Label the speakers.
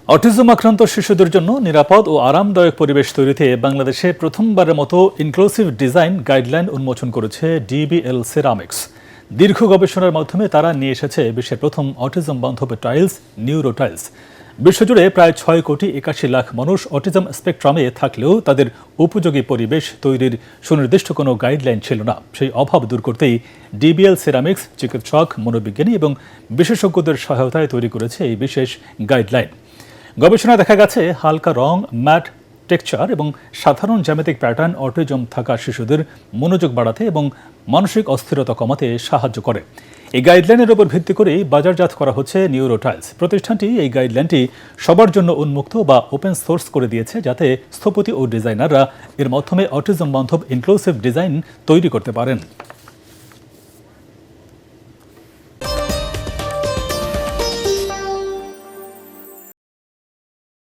Speaker 1: Autism আক্রান্ত শিশুদের জন্য নিরাপদ ও আরামদায়ক পরিবেশ তৈরিতে বাংলাদেশে প্রথমবারের মতো ইনক্লুসিভ ডিজাইন গাইডলাইন উন্মোচন করেছে ডিবিএল সেরামিক্স। দীর্ঘ গবেষণার মাধ্যমে তারা নিয়ে এসেছে বিশ্বের প্রথম অটিজম বান্ধব টাইলস, নিউরো টাইলস। বিশ্বজুড়ে প্রায় ৬,৮১,০০,০০০ মানুষ অটিজম স্পেকট্রামে থাকলেও তাদের উপযোগী পরিবেশ তৈরির সুনির্দিষ্ট কোনো গাইডলাইন ছিল না। সেই অভাব দূর করতেই ডিবিএল সেরামিক্স চিকিৎসক, মনোবিজ্ঞানী এবং বিশেষজ্ঞদের সহায়তায় তৈরি করেছে এই বিশেষ গাইডলাইন। গবেষণায় দেখা গেছে হালকা রং, ম্যাট টেক্সচার এবং সাধারণ জ্যামিতিক প্যাটার্ন অটিজম থাকা শিশুদের মনোযোগ বাড়াতে এবং মানসিক অস্থিরতা কমাতে সাহায্য করে। এই গাইডলাইনের উপর ভিত্তি করেই বাজারজাত করা হচ্ছে নিউরো টাইলস। প্রতিষ্ঠানটি এই গাইডলাইনটি সবার জন্য উন্মুক্ত বা ওপেন সোর্স করে দিয়েছে, যাতে স্থপতি ও ডিজাইনাররা এর মাধ্যমে অটিজম বান্ধব ইনক্লুসিভ ডিজাইন তৈরি করতে পারেন।